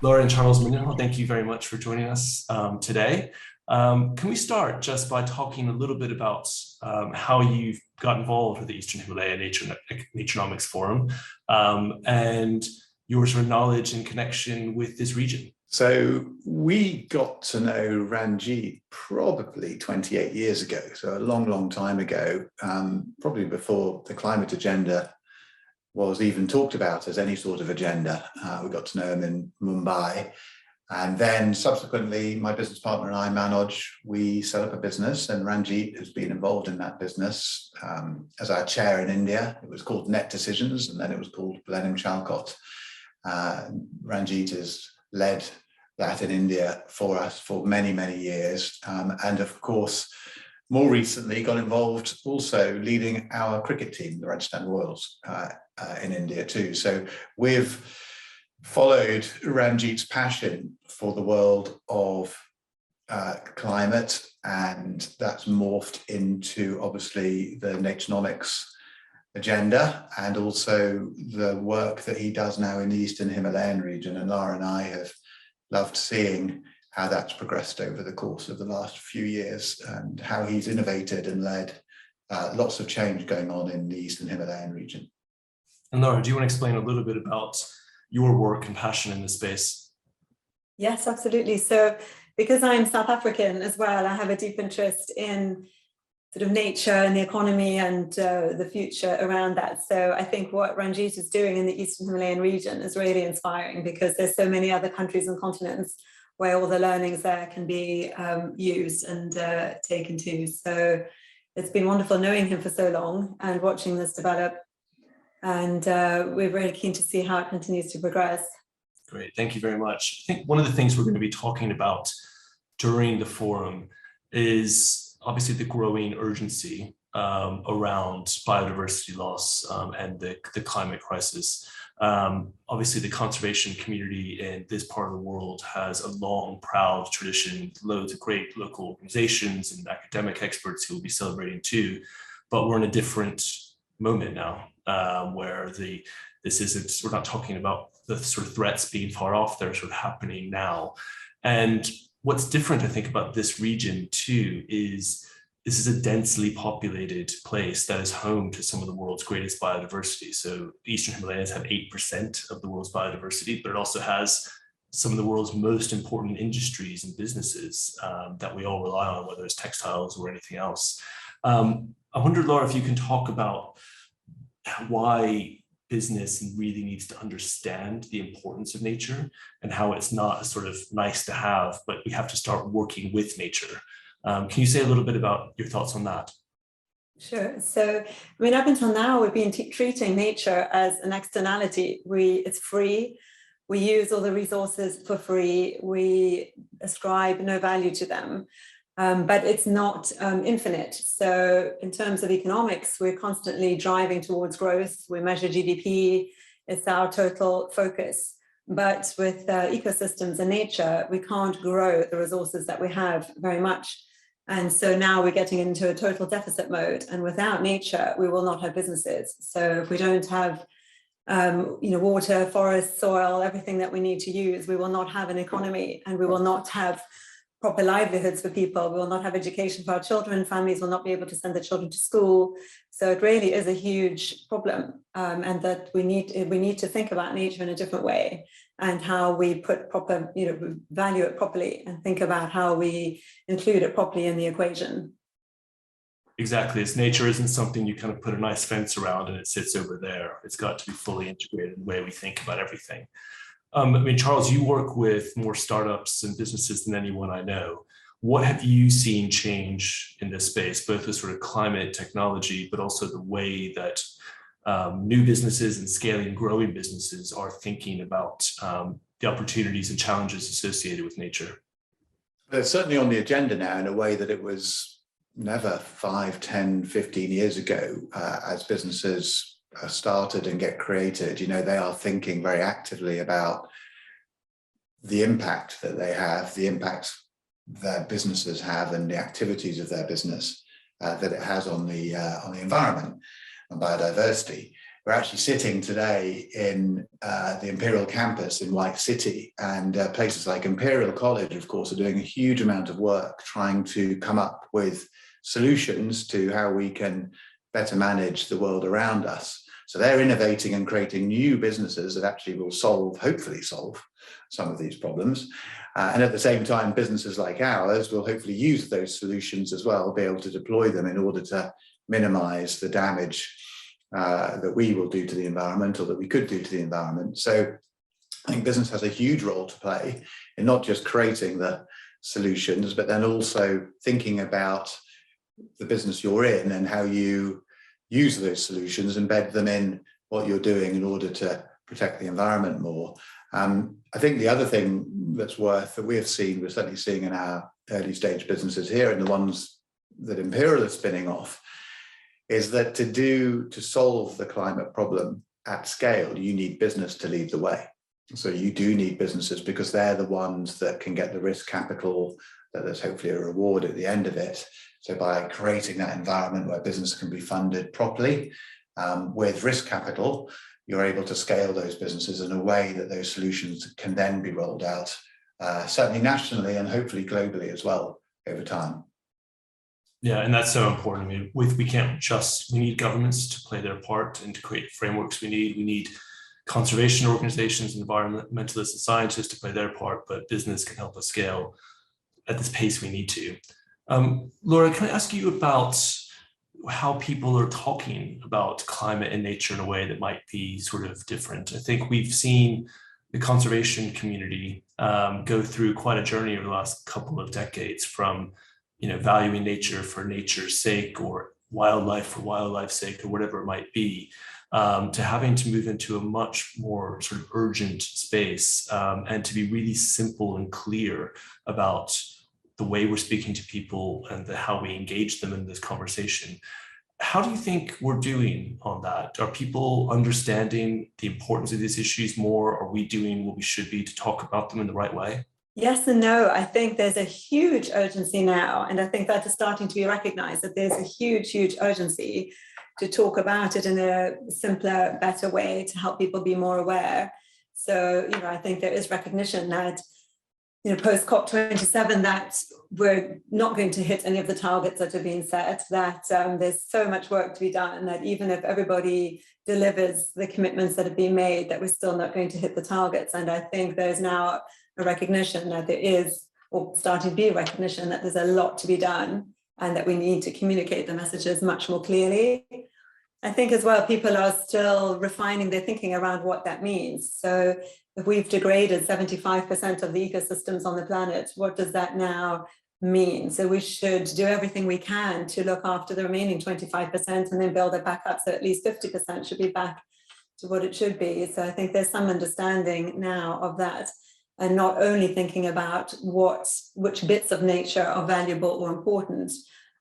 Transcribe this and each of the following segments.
Laura and Charles Mendenhall, thank you very much for joining us today. Can we start just by talking a little bit about how you've got involved with the Eastern Himalaya Naturenomics Forum and your sort of knowledge and connection with this region? So we got to know Ranjit probably 28 years ago, so a long, long time ago, probably before the climate agenda was even talked about as any sort of agenda. We got to know him in Mumbai. And then subsequently, my business partner and I, Manoj, we set up a business, and Ranjit has been involved in that business as our chair in India. It was called Net Decisions, and then it was called Blenheim Chalcott. Ranjit has led that in India for us for many, many years. And of course, more recently got involved also leading our cricket team, the Rajasthan Royals, in India too. So we've followed Ranjit's passion for the world of climate, and that's morphed into obviously the Naturenomics agenda and also the work that he does now in the Eastern Himalayan region. And Laura and I have loved seeing how that's progressed over the course of the last few years and how he's innovated and led lots of change going on in the Eastern Himalayan region. And Laura, do you want to explain a little bit about your work and passion in this space? Yes, absolutely. So because I'm South African as well, I have a deep interest in sort of nature and the economy and the future around that. So I think what Ranjit is doing in the Eastern Himalayan region is really inspiring, because there's so many other countries and continents where all the learnings there can be used and taken to. So it's been wonderful knowing him for so long and watching this develop. And we're really keen to see how it continues to progress. Great, thank you very much. I think one of the things we're going to be talking about during the forum is obviously the growing urgency around biodiversity loss and the climate crisis. Obviously, the conservation community in this part of the world has a long, proud tradition, loads of great local organizations and academic experts who will be celebrating too. But we're in a different moment now, where we're not talking about the sort of threats being far off, they're sort of happening now. And what's different, I think, about this region too is this is a densely populated place that is home to some of the world's greatest biodiversity. So the Eastern Himalayas have 8% of the world's biodiversity, but it also has some of the world's most important industries and businesses that we all rely on, whether it's textiles or anything else. I wonder, Laura, if you can talk about why business really needs to understand the importance of nature and how it's not a sort of nice to have, but we have to start working with nature. Can you say a little bit about your thoughts on that? Sure. So, I mean, up until now, we've been treating nature as an externality. It's free. We use all the resources for free. We ascribe no value to them. But it's not infinite. So in terms of economics, we're constantly driving towards growth. We measure GDP, it's our total focus. But with ecosystems and nature, we can't grow the resources that we have very much. And so now we're getting into a total deficit mode. And without nature, we will not have businesses. So if we don't have water, forest, soil, everything that we need to use, we will not have an economy, and we will not have proper livelihoods for people. We will not have education for our children. Families will not be able to send their children to school. So it really is a huge problem, and that we need to think about nature in a different way, and how we put proper, value it properly, and think about how we include it properly in the equation. Exactly. As nature isn't something you kind of put a nice fence around and it sits over there. It's got to be fully integrated in the way we think about everything. I mean, Charles, you work with more startups and businesses than anyone I know. What have you seen change in this space, both the sort of climate technology, but also the way that new businesses and scaling growing businesses are thinking about the opportunities and challenges associated with nature? They're certainly on the agenda now in a way that it was never 5, 10, 15 years ago. As businesses started and get created, they are thinking very actively about the impact that they have, the impact their businesses have, and the activities of their business that it has on the environment and biodiversity. we're actually sitting today in the Imperial campus in White City, and places like Imperial College, of course, are doing a huge amount of work trying to come up with solutions to how we can better manage the world around us. So they're innovating and creating new businesses that actually will hopefully solve some of these problems. And at the same time, businesses like ours will hopefully use those solutions as well, be able to deploy them in order to minimize the damage that we will do to the environment, or that we could do to the environment. So I think business has a huge role to play in not just creating the solutions, but then also thinking about the business you're in and how you use those solutions, embed them in what you're doing in order to protect the environment more. I think the other thing that's we're certainly seeing in our early stage businesses here, and the ones that Imperial is spinning off, is that to solve the climate problem at scale, you need business to lead the way. So you do need businesses, because they're the ones that can get the risk capital, that there's hopefully a reward at the end of it. So by creating that environment where business can be funded properly with risk capital, you're able to scale those businesses in a way that those solutions can then be rolled out, certainly nationally and hopefully globally as well over time. Yeah, and that's so important. I mean, we need governments to play their part and to create frameworks. We need conservation organizations, environmentalists and scientists to play their part, but business can help us scale at this pace we need to. Laura, can I ask you about how people are talking about climate and nature in a way that might be sort of different? I think we've seen the conservation community go through quite a journey over the last couple of decades, from valuing nature for nature's sake, or wildlife for wildlife's sake, or whatever it might be, to having to move into a much more sort of urgent space, and to be really simple and clear about the way we're speaking to people and how we engage them in this conversation. How do you think we're doing on that? Are people understanding the importance of these issues more? Are we doing what we should be to talk about them in the right way? Yes and no. I think there's a huge urgency now, and I think that is starting to be recognized, that there's a huge urgency to talk about it in a simpler, better way to help people be more aware. So, I think there is recognition that, post COP27, that we're not going to hit any of the targets that are being set, that there's so much work to be done, that even if everybody delivers the commitments that have been made, that we're still not going to hit the targets. And I think there's now a recognition that there is, or starting to be a recognition that there's a lot to be done, and that we need to communicate the messages much more clearly. I think as well, people are still refining their thinking around what that means. So if we've degraded 75% of the ecosystems on the planet, what does that now mean? So we should do everything we can to look after the remaining 25% and then build it back up. So at least 50% should be back to what it should be. So I think there's some understanding now of that, and not only thinking about which bits of nature are valuable or important,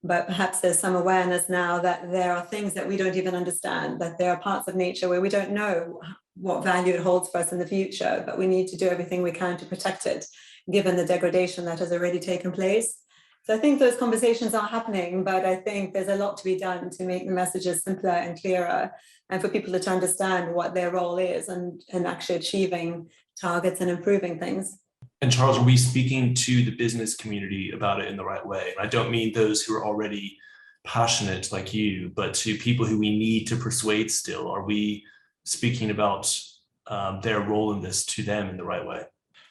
but perhaps there's some awareness now that there are things that we don't even understand, that there are parts of nature where we don't know what value it holds for us in the future, but we need to do everything we can to protect it, given the degradation that has already taken place. So I think those conversations are happening, but I think there's a lot to be done to make the messages simpler and clearer, and for people to understand what their role is and actually achieving targets and improving things. And Charles, are we speaking to the business community about it in the right way? I don't mean those who are already passionate like you, but to people who we need to persuade still. Are we speaking about their role in this to them in the right way?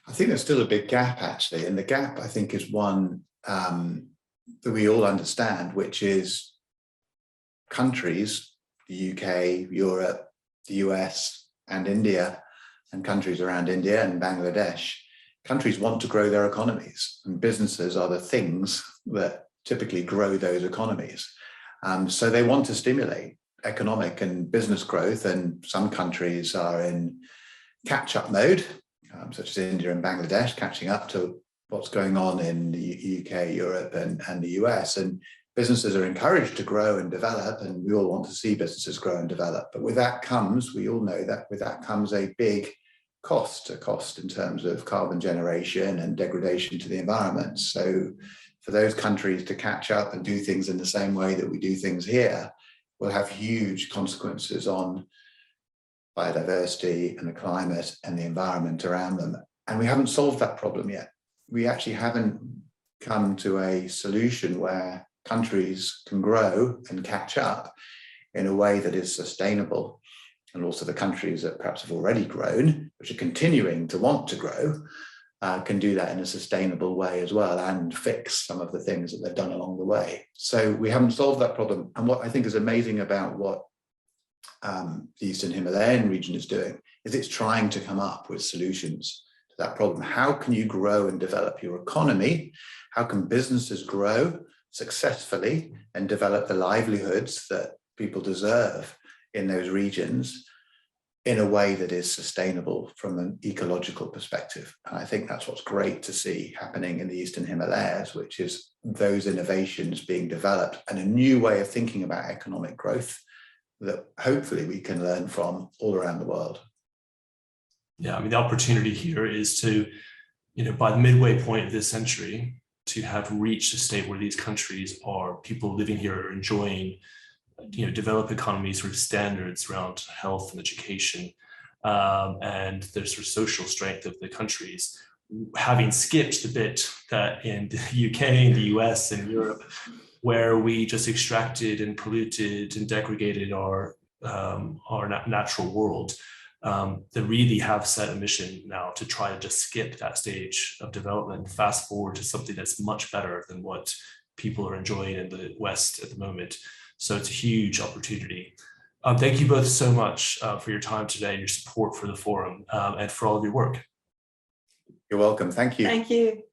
I think there's still a big gap, actually. And the gap, I think, is one that we all understand, which is countries, the UK, Europe, the US, and India, and countries around India and Bangladesh. Countries want to grow their economies, and businesses are the things that typically grow those economies. So they want to stimulate economic and business growth, and some countries are in catch-up mode, such as India and Bangladesh, catching up to what's going on in the UK, Europe, and the US. And businesses are encouraged to grow and develop, and we all want to see businesses grow and develop. But with that comes, we all know that with that comes a big cost in terms of carbon generation and degradation to the environment. So for those countries to catch up and do things in the same way that we do things here will have huge consequences on biodiversity and the climate and the environment around them. And we haven't solved that problem yet. We actually haven't come to a solution where countries can grow and catch up in a way that is sustainable. And also the countries that perhaps have already grown, which are continuing to want to grow, can do that in a sustainable way as well and fix some of the things that they've done along the way. So we haven't solved that problem. And what I think is amazing about what the Eastern Himalayan region is doing is it's trying to come up with solutions to that problem. How can you grow and develop your economy? How can businesses grow successfully and develop the livelihoods that people deserve in those regions in a way that is sustainable from an ecological perspective? And I think that's what's great to see happening in the Eastern Himalayas, which is those innovations being developed and a new way of thinking about economic growth that hopefully we can learn from all around the world. Yeah, I mean, the opportunity here is to, by the midway point of this century, to have reached a state where these countries are, people living here are enjoying, developed economies with standards around health and education, and the sort of social strength of the countries, having skipped the bit that in the UK and the US and Europe, where we just extracted and polluted and degraded our natural world. They really have set a mission now to try to just skip that stage of development and fast forward to something that's much better than what people are enjoying in the West at the moment. So it's a huge opportunity. Thank you both so much for your time today and your support for the forum and for all of your work. You're welcome. Thank you. Thank you.